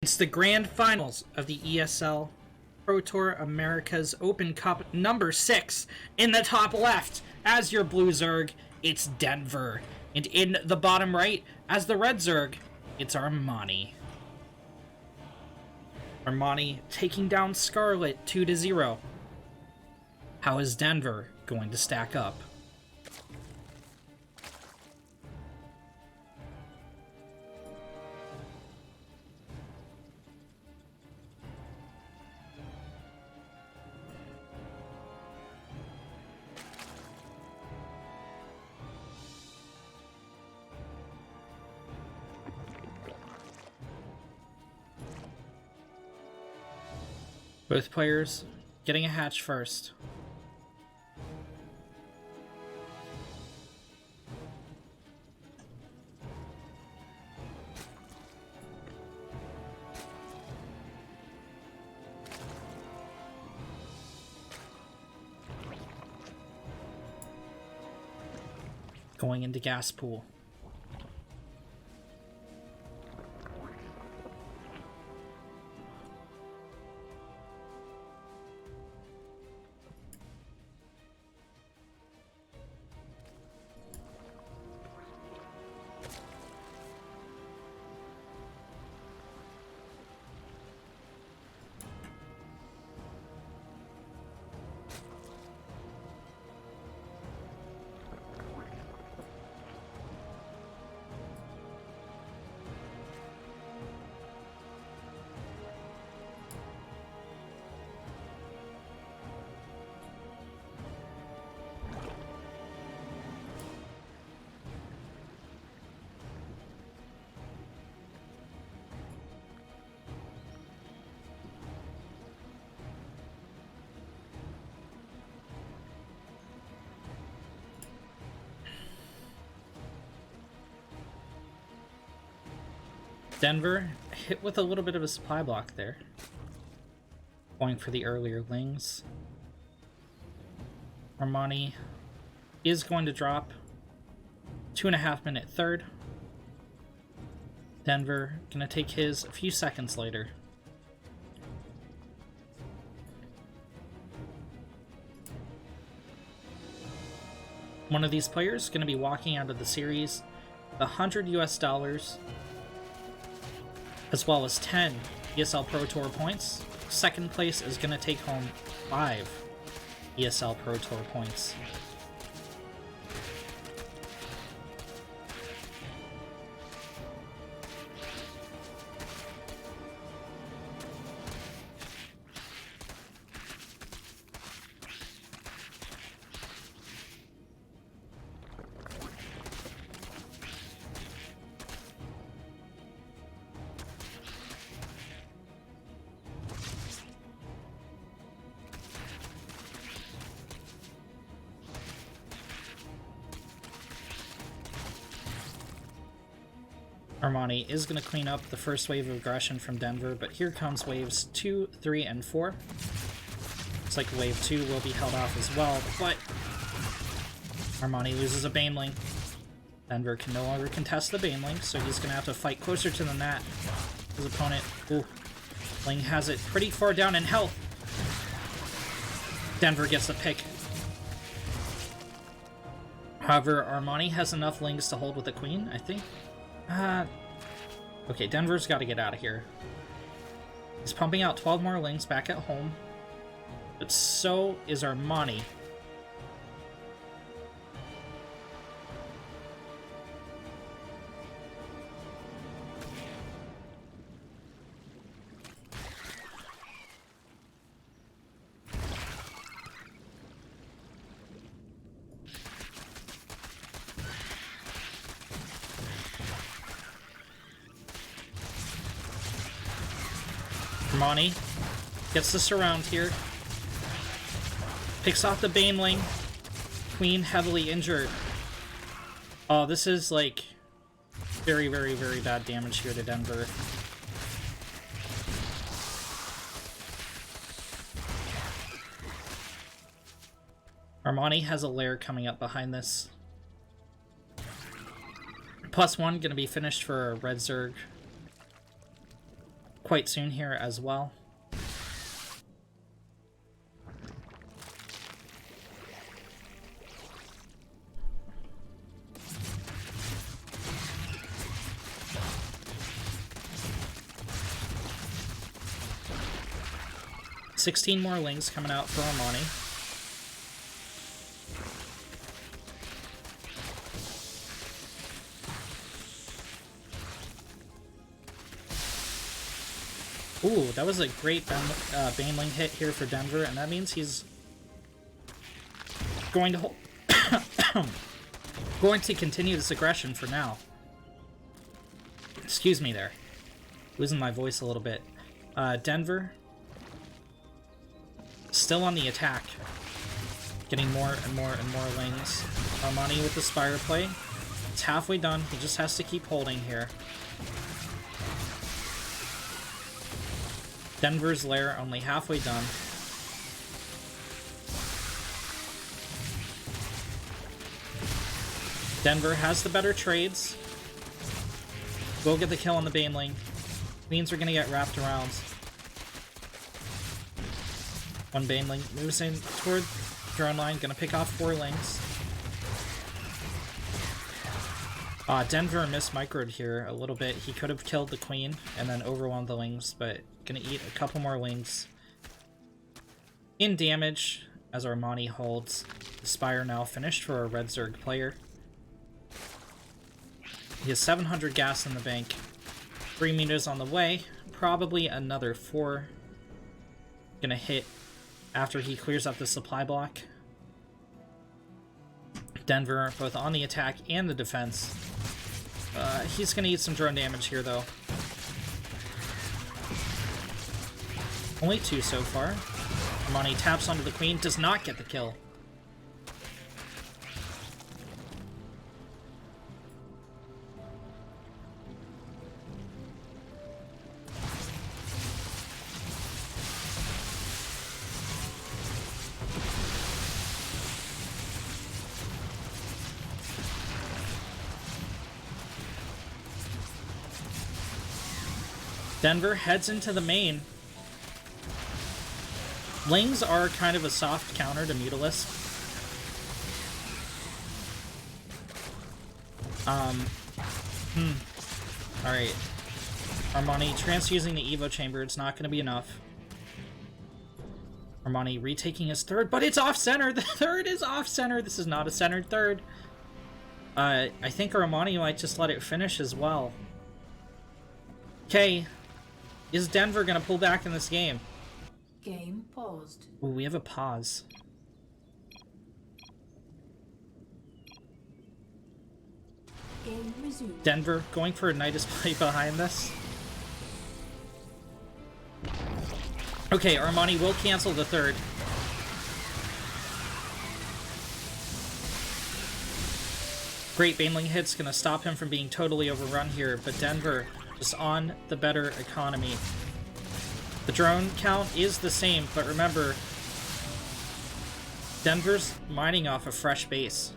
It's the grand finals of the ESL Pro Tour America's Open Cup number 6. In the top left, as your blue Zerg, it's Denver. And in the bottom right, as the red Zerg, it's Armani. Armani taking down Scarlet 2-0. How is Denver going to stack up? Both players getting a hatch first. Going into gas pool. Denver hit with a little bit of a supply block there. Going for the earlier lings. Armani is going to drop 2.5 minute third. Denver gonna take his a few seconds later. One of these players is gonna be walking out of the series $100 US, as well as 10 ESL Pro Tour points. Second place is going to take home 5 ESL Pro Tour points. Armani is going to clean up the first wave of aggression from Denver, but here comes waves 2, 3, and 4. Looks like wave 2 will be held off as well, but Armani loses a Baneling. Denver can no longer contest the Baneling, so he's going to have to fight closer to the net. His opponent, Ling has it pretty far down in health. Denver gets the pick. However, Armani has enough Lings to hold with the Queen, I think. Okay, Denver's got to get out of here. He's pumping out 12 more Lings back at home, but so is Armani. Armani gets the surround here. Picks off the Baneling. Queen heavily injured. Oh, this is like very, very, very bad damage here to Denver. Armani has a lair coming up behind this. +1 gonna be finished for Red Zerg. quite soon here as well. $16 more lings coming out for Armani. Ooh, that was a great Baneling hit here for Denver, and that means he's going to going to continue this aggression for now. Excuse me there. Losing my voice a little bit. Denver still on the attack. Getting more and more and more lings. Armani with the Spire play. It's halfway done. He just has to keep holding here. Denver's lair only halfway done. Denver has the better trades. Will get the kill on the Baneling. Queens are going to get wrapped around. One Baneling moves in toward drone line, going to pick off 4 lings. Denver mismicroed here a little bit. He could have killed the queen and then overwhelmed the lings, but gonna eat a couple more lings in damage as Armani holds. The Spire now finished for a red Zerg player. He has 700 gas in the bank. 3 meters on the way. Probably another 4 gonna hit after he clears up the supply block. Denver both on the attack and the defense. He's gonna eat some drone damage here though. Only 2 so far. Armani taps onto the queen, does not get the kill. Denver heads into the main. Lings are kind of a soft counter to Mutalisk. Alright. Armani transfusing the Evo chamber. It's not going to be enough. Armani retaking his third, but it's off-center! The third is off-center! This is not a centered third. I think Armani might just let it finish as well. Okay. Is Denver going to pull back in this game? Game paused. Ooh, we have a pause. Game resumed. Denver going for a Nidus play behind this. Okay, Armani will cancel the third. Great Baneling hit's gonna stop him from being totally overrun here, but Denver just on the better economy. The drone count is the same, but remember, Denver's mining off a fresh base.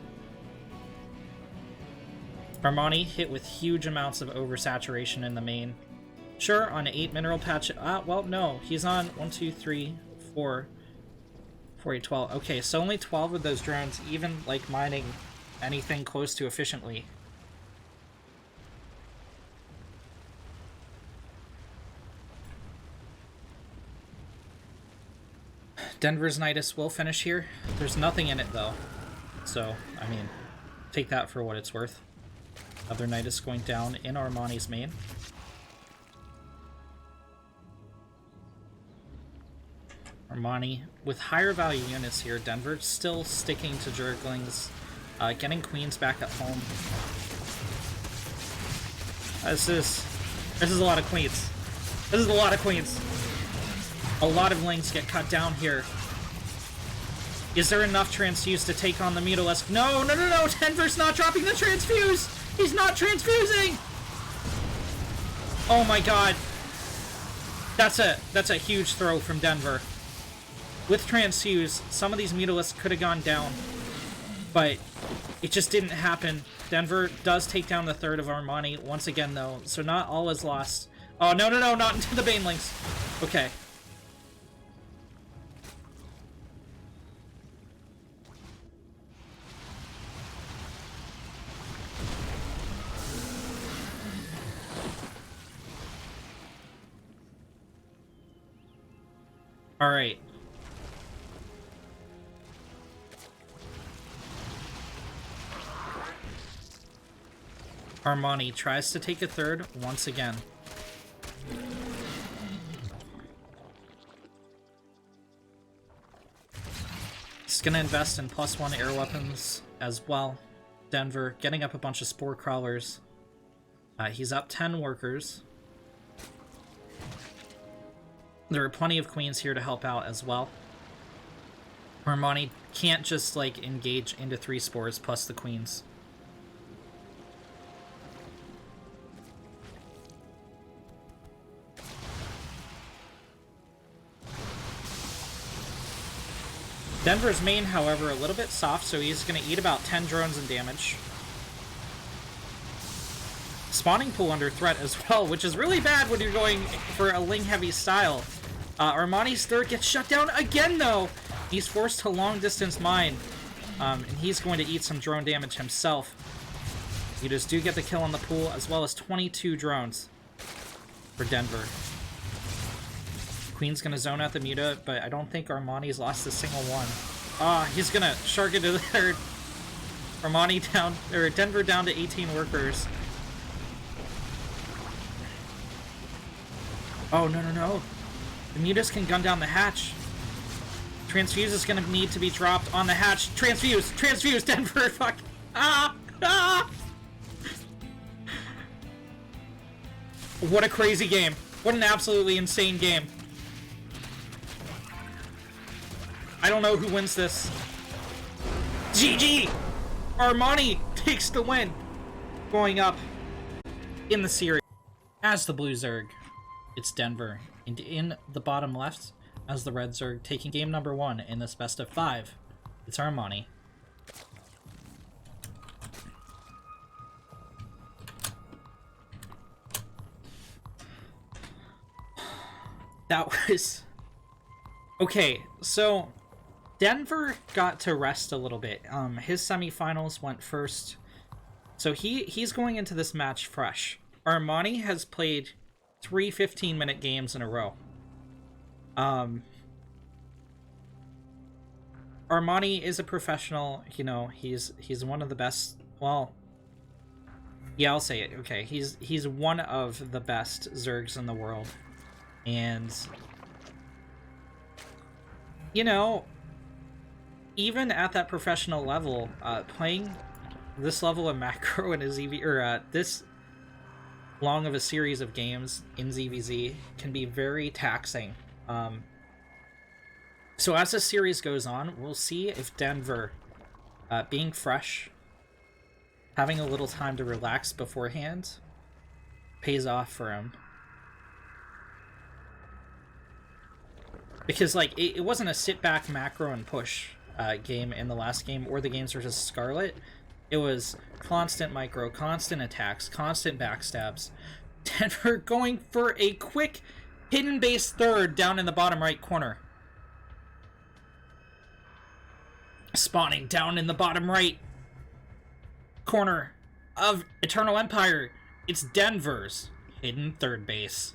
Armani hit with huge amounts of oversaturation in the main. Sure, on 8 mineral patch. Well, no. He's on 1, 2, 3, 4, 8, 12. Okay, so only 12 of those drones even, like, mining anything close to efficiently. Denver's Nidus will finish here. There's nothing in it, though. So, I mean, take that for what it's worth. Other Nidus going down in Armani's main. Armani with higher value units here. Denver still sticking to Zerglings, getting queens back at home. This is a lot of queens. This is a lot of queens. A lot of lings get cut down here. Is there enough transfuse to take on the Mutalisk? No, no, no, no! Denver's not dropping the transfuse! He's not transfusing! Oh my god. That's a huge throw from Denver. With transfuse, some of these Mutalisks could have gone down, but it just didn't happen. Denver does take down the third of Armani once again, though, so not all is lost. Oh, no, no, no, not into the banelings. Okay. All right. Armani tries to take a third once again. He's gonna invest in +1 air weapons as well. Denver getting up a bunch of spore crawlers. He's up 10 workers. There are plenty of queens here to help out as well. Armani can't just like engage into 3 spores plus the queens. Denver's main, however, a little bit soft, so he's going to eat about 10 drones in damage. Spawning pool under threat as well, which is really bad when you're going for a Ling-heavy style. Armani's third gets shut down again, though! He's forced to long-distance mine, and he's going to eat some drone damage himself. You just do get the kill on the pool, as well as 22 drones for Denver. Queen's gonna zone out the Muta, but I don't think Armani's lost a single one. Ah, he's gonna shark it to the third. Armani down, or Denver down to 18 workers. Oh, no, no, no. The Mutas can gun down the hatch. Transfuse is gonna need to be dropped on the hatch. Transfuse! Transfuse, Denver! Fuck! Ah! Ah! What a crazy game. What an absolutely insane game. I don't know who wins this. GG! Armani takes the win. Going up in the series. As the blue Zerg, it's Denver. And in the bottom left, as the red Zerg, taking game number 1 in this best of 5, it's Armani. That was... Okay, so Denver got to rest a little bit. His semifinals went first. So he's going into this match fresh. Armani has played 3 15-minute games in a row. Armani is a professional, you know, he's one of the best, well, yeah, I'll say it, okay, he's one of the best Zergs in the world. And, you know, even at that professional level, playing this level of macro in a ZV, or this long of a series of games in ZVZ can be very taxing. So as the series goes on, we'll see if Denver, being fresh, having a little time to relax beforehand, pays off for him. Because, like, it wasn't a sit-back macro and push game in the last game, or the games versus Scarlet. It was constant micro, constant attacks, constant backstabs. Denver going for a quick hidden base third down in the bottom right corner. Spawning down in the bottom right corner of Eternal Empire. It's Denver's hidden third base.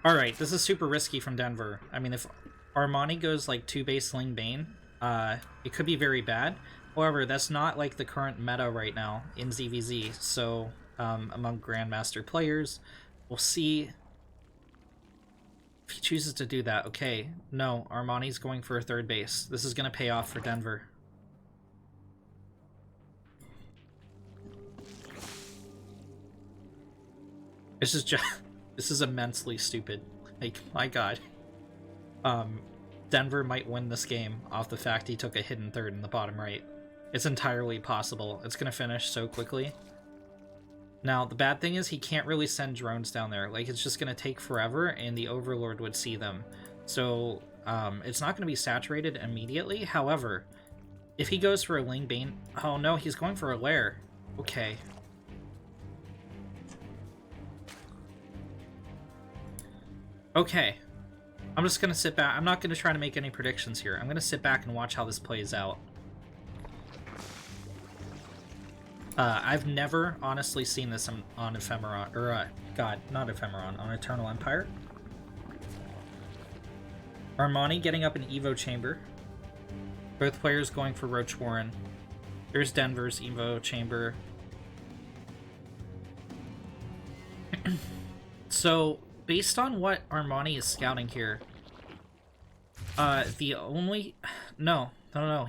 Alright, this is super risky from Denver. I mean, if Armani goes like 2-base Ling Bane, it could be very bad. However, that's not like the current meta right now in ZVZ. So, among Grandmaster players, we'll see if he chooses to do that. Okay, no, Armani's going for a third base. This is going to pay off for Denver. This is just... This is immensely stupid. Like, my god. Denver might win this game off the fact he took a hidden third in the bottom right. It's entirely possible. It's going to finish so quickly. Now, the bad thing is he can't really send drones down there. Like, it's just going to take forever, and the Overlord would see them. So, it's not going to be saturated immediately. However, If he goes for a Ling Bane... Oh no, he's going for a Lair. Okay. Okay. I'm just gonna sit back. I'm not gonna try to make any predictions here. I'm gonna sit back and watch how this plays out. I've never honestly seen this on Ephemeron, or God, not Ephemeron, on Eternal Empire. Armani getting up an Evo Chamber. Both players going for Roach Warren. There's Denver's Evo Chamber. So, based on what Armani is scouting here, the only... No,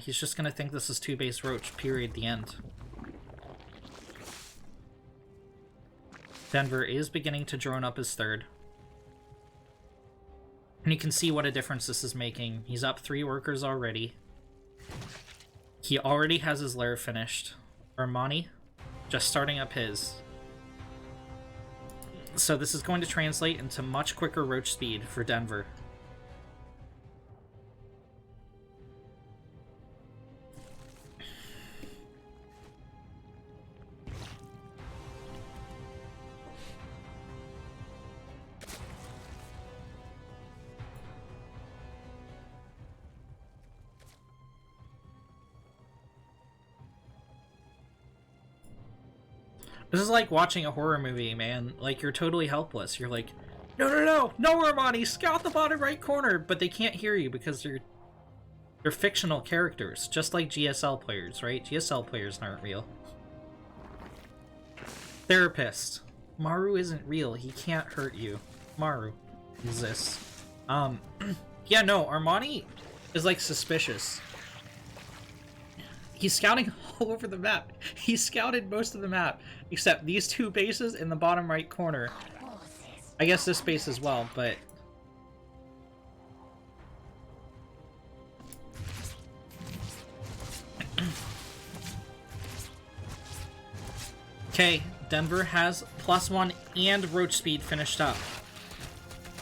he's just gonna think this is 2-base Roach, period, the end. Denver is beginning to drone up his third. And you can see what a difference this is making. He's up 3 workers already. He already has his lair finished. Armani just starting up his. So this is going to translate into much quicker Roach speed for Denver. This is like watching a horror movie, man. Like, you're totally helpless. You're like, no, Armani, scout the bottom right corner, but they can't hear you because they're fictional characters, just like GSL players, right? GSL players aren't real. Therapist. Maru isn't real. He can't hurt you. Maru exists. Yeah, no, Armani is, like, suspicious. He's scouting all over the map. He scouted most of the map, except these 2 bases in the bottom right corner. I guess this base as well, but... Okay, Denver has +1 and Roach speed finished up.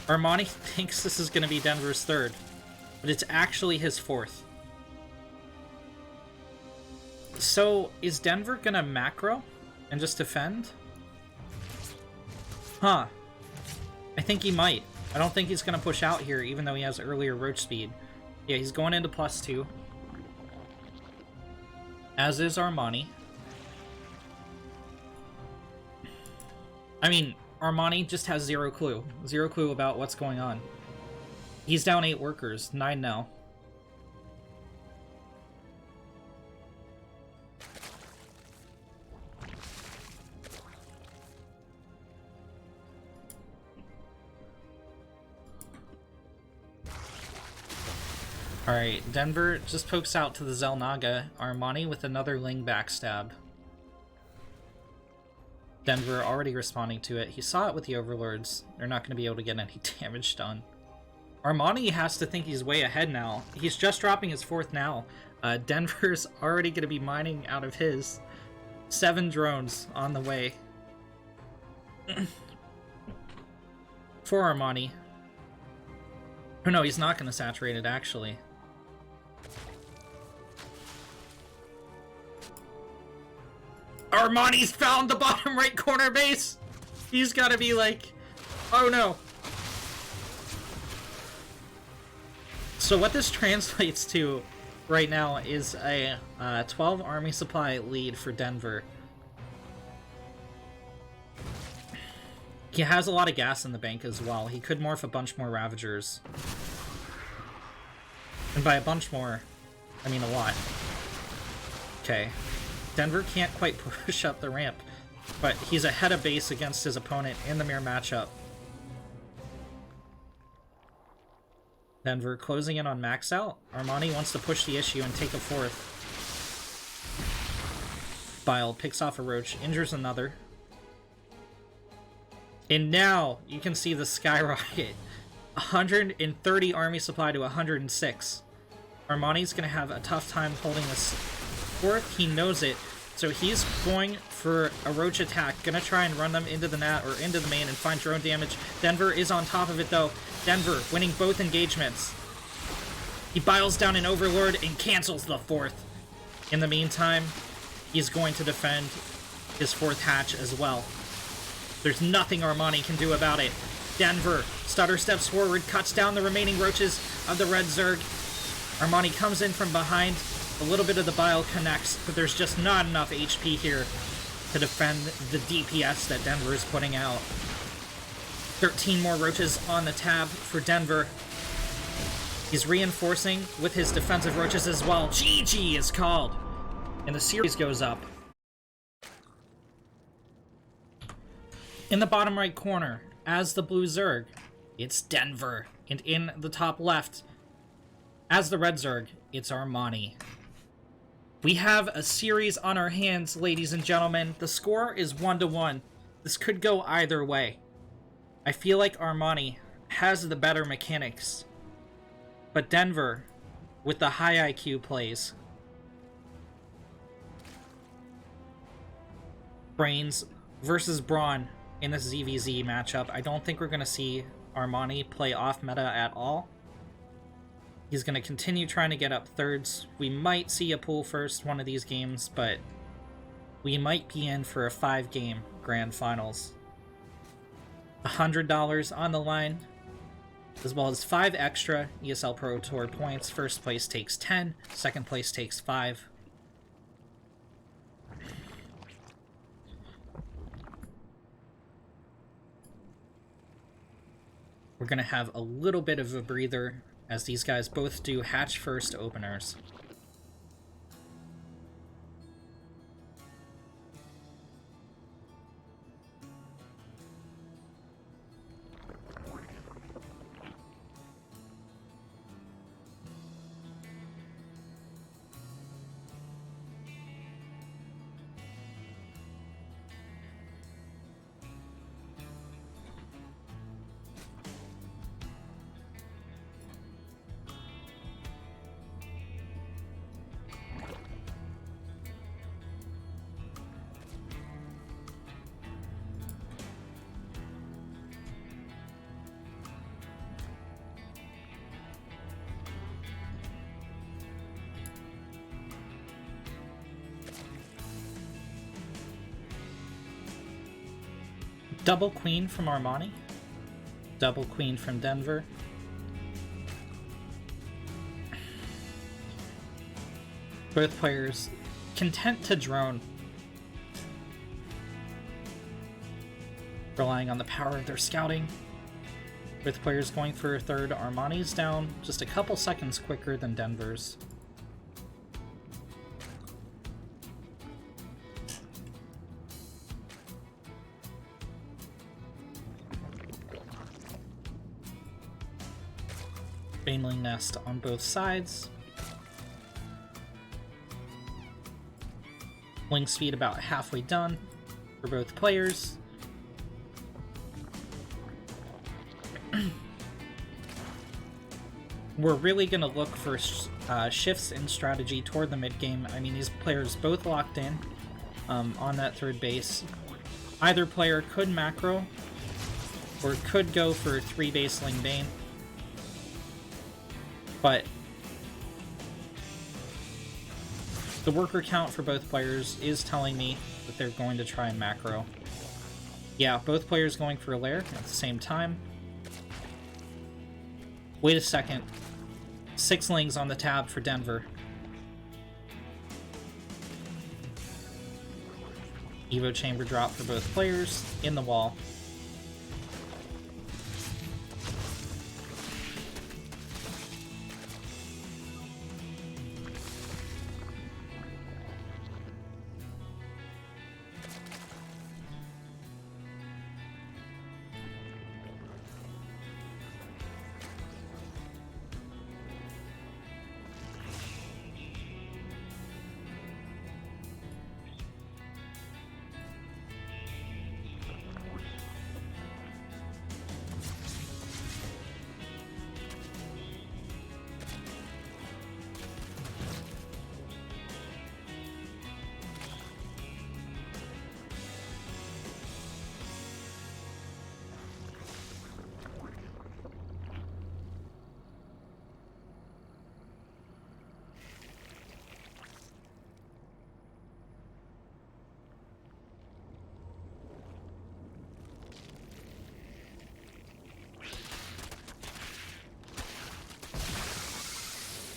Armani thinks this is going to be Denver's 3rd, but it's actually his 4th. So, is Denver gonna macro and just defend? Huh. I think he might. I don't think he's gonna push out here, even though he has earlier Roach speed. Yeah, he's going into +2. As is Armani. I mean, Armani just has zero clue. Zero clue about what's going on. He's down 8 workers, 9 now. Alright, Denver just pokes out to the Zelnaga. Armani with another Ling backstab. Denver already responding to it. He saw it with the Overlords. They're not going to be able to get any damage done. Armani has to think he's way ahead now. He's just dropping his 4th now. Denver's already going to be mining out of his. 7 drones on the way. For Armani. Oh no, he's not going to saturate it, actually. Armani's found the bottom right corner base! He's gotta be like, oh no. So what this translates to right now is a 12 army supply lead for Denver. He has a lot of gas in the bank as well. He could morph a bunch more Ravagers. And by a bunch more, I mean a lot. Okay. Denver can't quite push up the ramp, but he's ahead of base against his opponent in the mirror matchup. Denver closing in on max out. Armani wants to push the issue and take a 4th. Bile picks off a Roach, injures another. And now you can see the skyrocket. 130 army supply to 106. Armani's going to have a tough time holding this 4th. He knows it, so he's going for a Roach attack. Gonna try and run them into the nat or into the main and find drone damage. Denver is on top of it though. Denver winning both engagements. He biles down an Overlord and cancels the 4th. In the meantime, he's going to defend his 4th hatch as well. There's nothing Armani can do about it. Denver, stutter steps forward, cuts down the remaining roaches of the red Zerg. Armani comes in from behind. A little bit of the bile connects, but there's just not enough HP here to defend the DPS that Denver is putting out. 13 more roaches on the tab for Denver. He's reinforcing with his defensive roaches as well. GG is called. And the series goes up. In the bottom right corner, as the blue Zerg, it's Denver. And in the top left, as the red Zerg, it's Armani. We have a series on our hands, ladies and gentlemen. The score is 1-1. This could go either way. I feel like Armani has the better mechanics, but Denver, with the high IQ plays. Brains versus Brawn in this ZVZ matchup. I don't think we're going to see Armani play off meta at all. He's going to continue trying to get up thirds. We might see a pool first one of these games, but we might be in for a 5-game grand finals. $100 on the line, as well as 5 extra ESL Pro Tour points. First place takes 10, second place takes 5. We're going to have a little bit of a breather as these guys both do hatch first openers. Double Queen from Armani. Double Queen from Denver. Both players content to drone, relying on the power of their scouting. Both players going for a third. Armani's down just a couple seconds quicker than Denver's. Baneling Nest on both sides. Link speed about halfway done for both players. We're really going to look for shifts in strategy toward the mid game. I mean, these players both locked in on that third base. Either player could macro or could go for 3 baseling Bane. But the worker count for both players is telling me that they're going to try and macro. Yeah, both players going for a lair at the same time. Wait a second. 6 lings on the tab for Denver. Evo chamber drop for both players in the wall.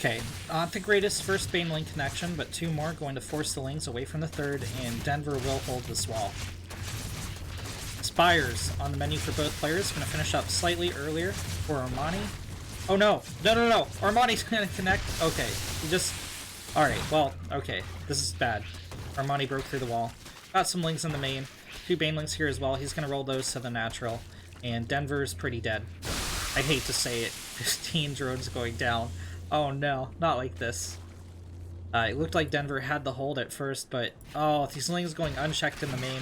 Okay, not the greatest first Baneling connection, but 2 more going to force the Lings away from the third, and Denver will hold this wall. Spires on the menu for both players, going to finish up slightly earlier for Armani. Oh no, no. Armani's going to connect. Okay, he just... Alright, well, okay, this is bad. Armani broke through the wall. Got some Lings in the main. 2 Banelings here as well. He's going to roll those to the natural. And Denver's pretty dead. I hate to say it. 15 drones going down. Oh no, not like this. It looked like Denver had the hold at first, but... Oh, these Lings going unchecked in the main.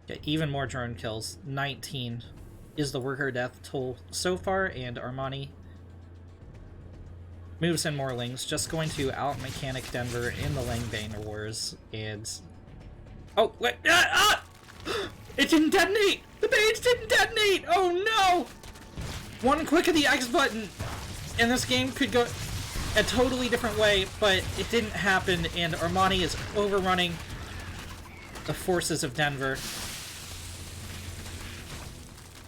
Okay, even more drone kills. 19 is the worker death toll so far, and Armani moves in more Lings, just going to out-mechanic Denver in the Langbane Wars, and... Oh, wait! It didn't detonate! The Banes didn't detonate! Oh no! One click of the X button, and this game could go a totally different way, but it didn't happen, and Armani is overrunning the forces of Denver.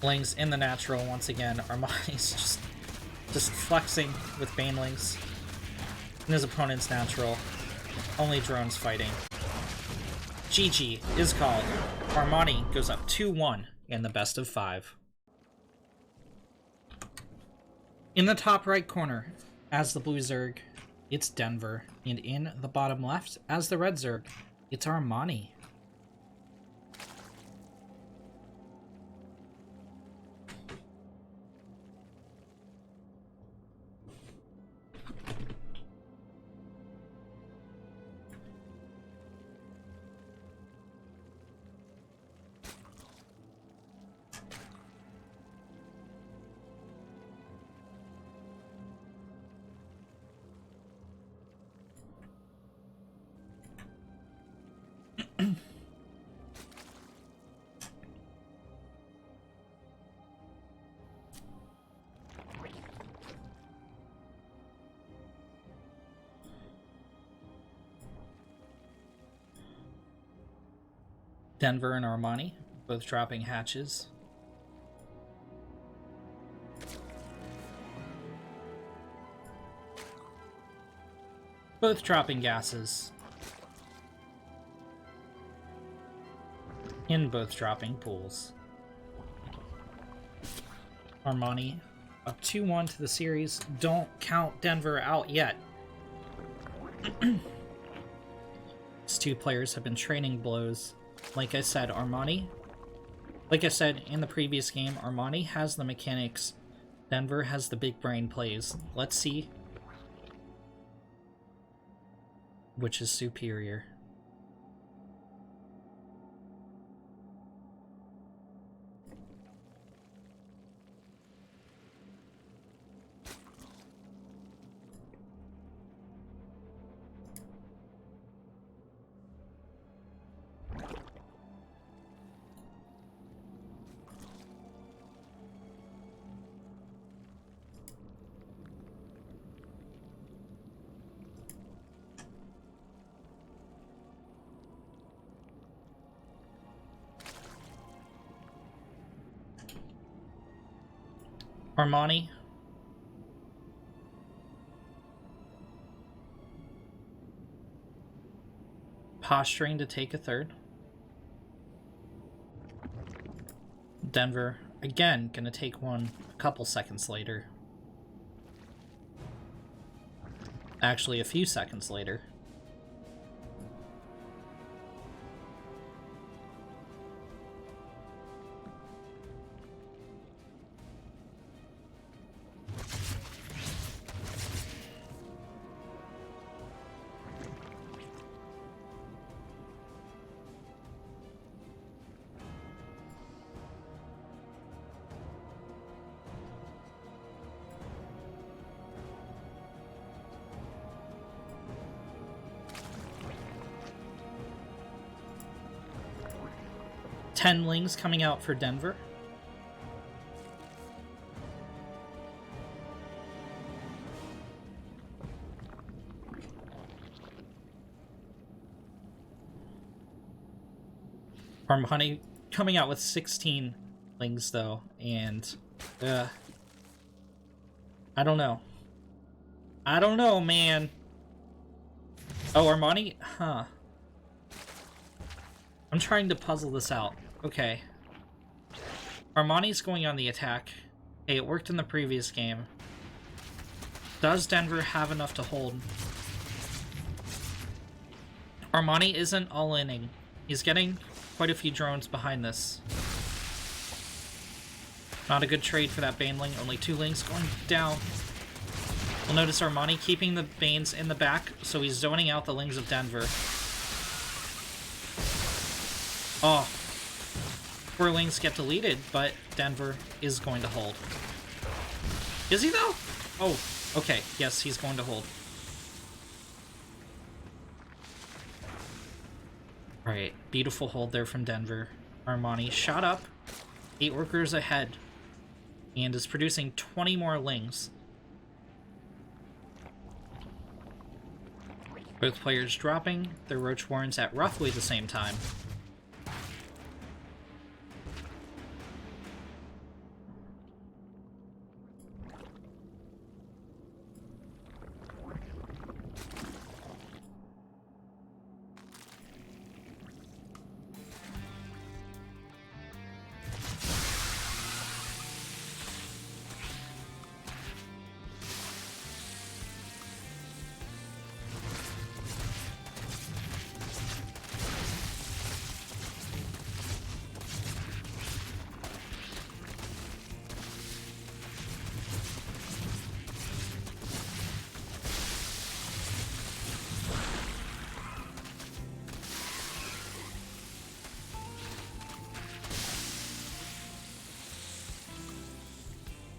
Lings in the natural once again. Armani's just flexing with Banelings in his opponent's natural. Only drones fighting. GG is called. Armani goes up 2-1 in the best of 5. In the top right corner, as the blue Zerg, it's Denver. And in the bottom left, as the red Zerg, it's Armani. Denver and Armani, both dropping hatches. Both dropping gases. In both dropping pools. Armani up 2-1 to the series. Don't count Denver out yet. These 2 players have been trading blows. Like I said, like I said in the previous game, Armani has the mechanics. Denver has the big brain plays. Let's see which is superior. Armani posturing to take a third. Denver again gonna take one a couple seconds later. Actually, a few seconds later. Tenlings coming out for Denver. Armani coming out with 16 lings though, and I don't know. I don't know, man. Oh, Armani? Huh. I'm trying to puzzle this out. Okay. Armani's going on the attack. Hey, it worked in the previous game. Does Denver have enough to hold? Armani isn't all-inning. He's getting quite a few drones behind this. Not a good trade for that Baneling. Only 2 Lings going down. We'll notice Armani keeping the Banes in the back, so he's zoning out the Lings of Denver. Oh. 4 Lings get deleted, but Denver is going to hold. Is he, though? Oh, okay. Yes, he's going to hold. Alright, beautiful hold there from Denver. Armani shot up 8 workers ahead and is producing 20 more Lings. Both players dropping their Roach Warrens at roughly the same time.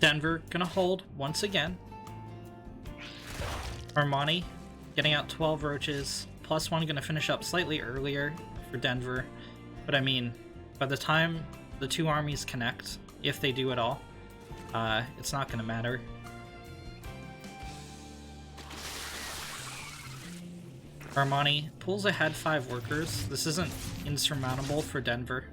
Denver gonna hold once again. Armani getting out 12 roaches. +1 gonna finish up slightly earlier for Denver. But I mean, by the time the 2 armies connect, if they do at all, it's not gonna matter. Armani pulls ahead 5 workers. This isn't insurmountable for Denver.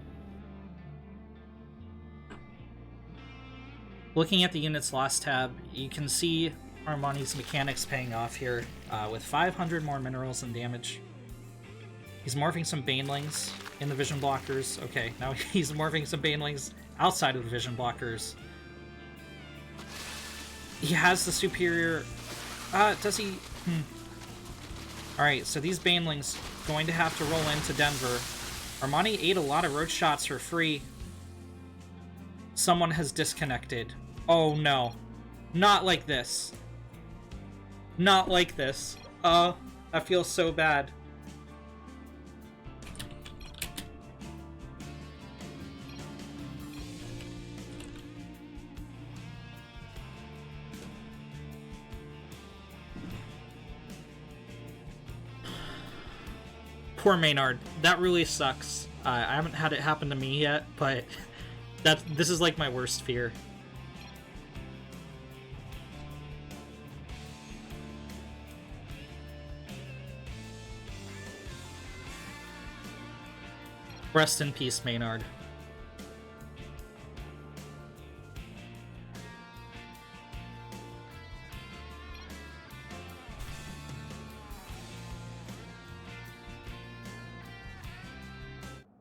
Looking at the units last tab, you can see Armani's mechanics paying off here with 500 more minerals and damage. He's morphing some Banelings in the vision blockers. Okay, now he's morphing some Banelings outside of the vision blockers. He has the superior... does he? Alright, so these Banelings going to have to roll into Denver. Armani ate a lot of roach shots for free. Someone has disconnected. Oh no. Not like this. Not like this. I feel so bad. Poor Maynard. That really sucks. I haven't had it happen to me yet, but this is like my worst fear. Rest in peace, Maynard.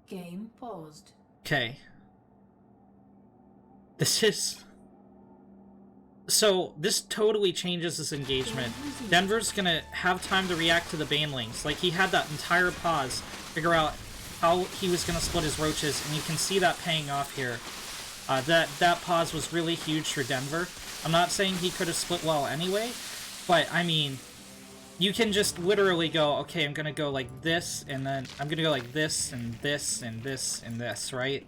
Game paused. Okay. This is... So, this totally changes this engagement. Denver's gonna have time to react to the Banelings. Like, he had that entire pause, figure out how he was gonna split his roaches, and you can see that paying off here. That pause was really huge for Denver. I'm not saying he could have split well anyway, but, I mean, you can just literally go, okay, I'm gonna go like this, and then I'm gonna go like this, and this, and this, and this, right?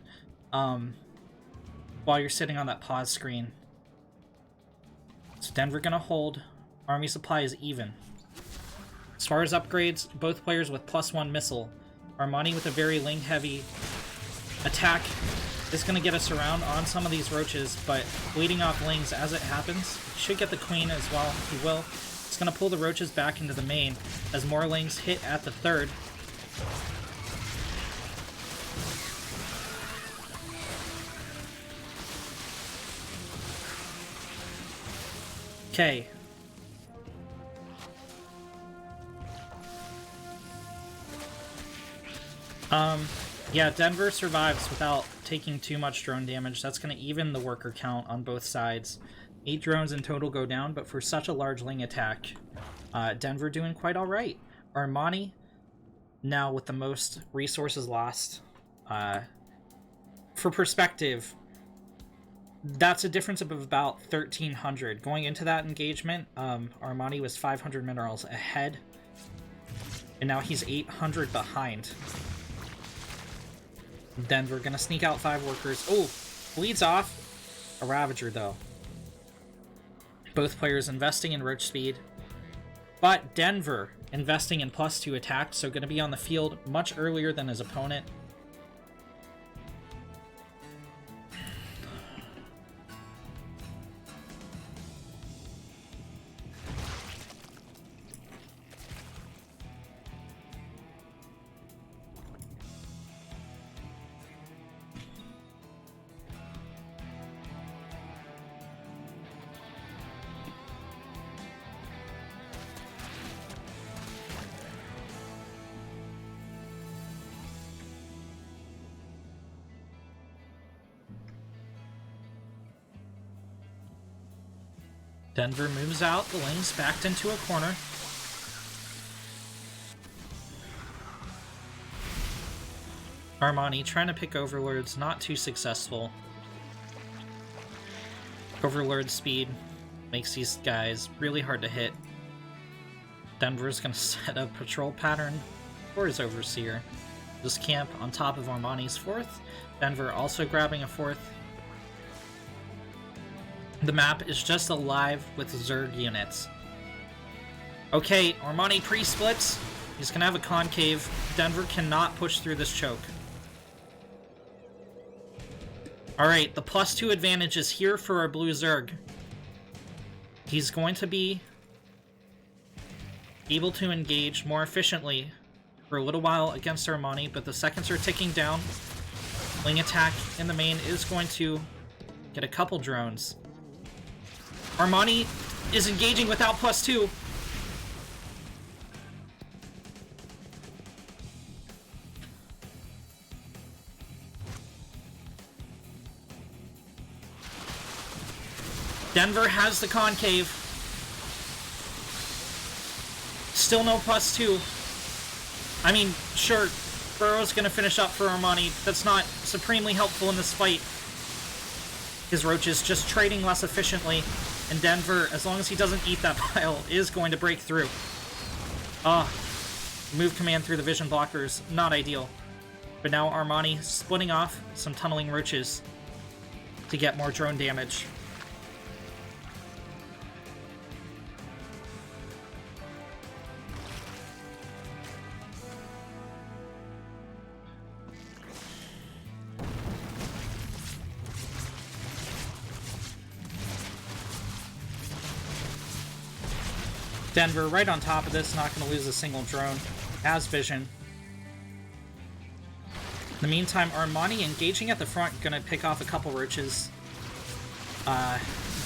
While you're sitting on that pause screen. So Denver gonna hold. Army supply is even. As far as upgrades, both players with +1 missile. Armani with a very Ling-heavy attack is gonna get us around on some of these roaches, but bleeding off Lings as it happens. He should get the Queen as well. He will. It's gonna pull the roaches back into the main as more Lings hit at the 3rd. Okay. Yeah, Denver survives without taking too much drone damage. That's going to even the worker count on both sides. 8 drones in total go down, but for such a large Ling attack, Denver doing quite alright. Armani, now with the most resources lost. For perspective, that's a difference of about 1,300. Going into that engagement, Armani was 500 minerals ahead, and now he's 800 behind. Denver gonna sneak out 5 workers. Oh, bleeds off a Ravager, though. Both players investing in roach speed, but Denver investing in +2 attack, so gonna be on the field much earlier than his opponent. Denver moves out, the Lings backed into a corner. Armani trying to pick Overlords, not too successful. Overlord speed makes these guys really hard to hit. Denver's gonna set a patrol pattern for his Overseer. Just camp on top of Armani's 4th. Denver also grabbing a 4th. The map is just alive with Zerg units. Okay, Armani pre-splits. He's gonna have a concave. Denver cannot push through this choke. Alright, the +2 advantage is here for our blue Zerg. He's going to be able to engage more efficiently for a little while against Armani, but the seconds are ticking down. Ling attack in the main is going to get a couple drones. Armani is engaging without +2. Denver has the concave. Still no +2. I mean, sure, Burrow's gonna finish up for Armani. That's not supremely helpful in this fight. His roaches just trading less efficiently. And Denver, as long as he doesn't eat that pile, is going to break through. Move command through the vision blockers, not ideal. But now Armani splitting off some tunneling roaches to get more drone damage. Denver right on top of this, not going to lose a single drone. Has vision. In the meantime, Armani engaging at the front, going to pick off a couple roaches.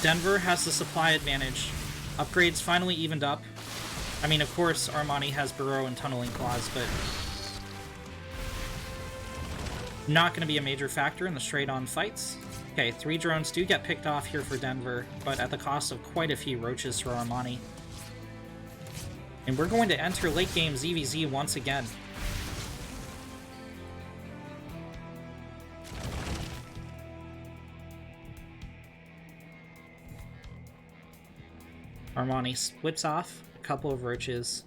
Denver has the supply advantage. Upgrades finally evened up. I mean, of course, Armani has Burrow and Tunneling Claws, but not going to be a major factor in the straight-on fights. Okay, 3 drones do get picked off here for Denver, but at the cost of quite a few roaches for Armani. And we're going to enter late game ZVZ once again. Armani splits off a couple of roaches.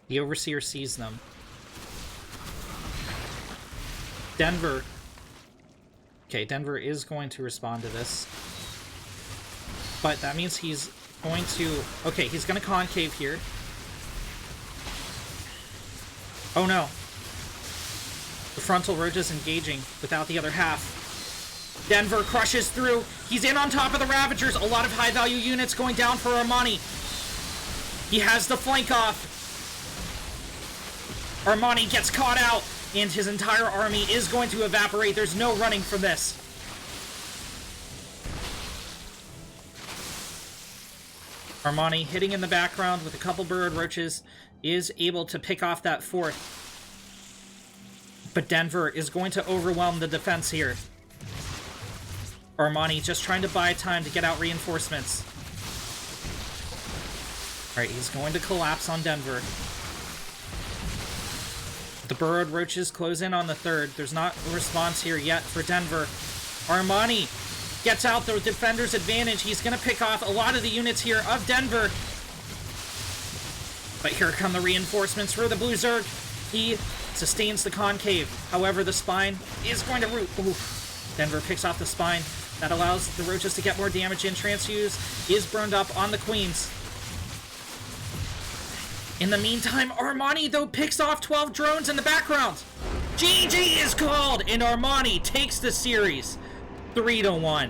The Overseer sees them. Denver. Okay, Denver is going to respond to this. But that means he's going to... Okay, he's going to concave here. Oh no. The frontal roach is engaging without the other half. Denver crushes through. He's in on top of the Ravagers. A lot of high-value units going down for Armani. He has the flank off. Armani gets caught out, and his entire army is going to evaporate. There's no running from this. Armani hitting in the background with a couple burrowed roaches. is able to pick off that fourth. But Denver is going to overwhelm the defense here. Armani just trying to buy time to get out reinforcements. Alright, he's going to collapse on Denver. The burrowed roaches close in on the third. There's not a response here yet for Denver. Armani gets out the defender's advantage. He's going to pick off a lot of the units here of Denver. But here come the reinforcements for the Blue Zerg. He sustains the concave. However, the spine is going to root. Ooh. Denver picks off the spine. That allows the roaches to get more damage in. Transfuse is burned up on the queens. In the meantime, Armani, though, picks off 12 drones in the background. GG is called, and Armani takes the series 3-1.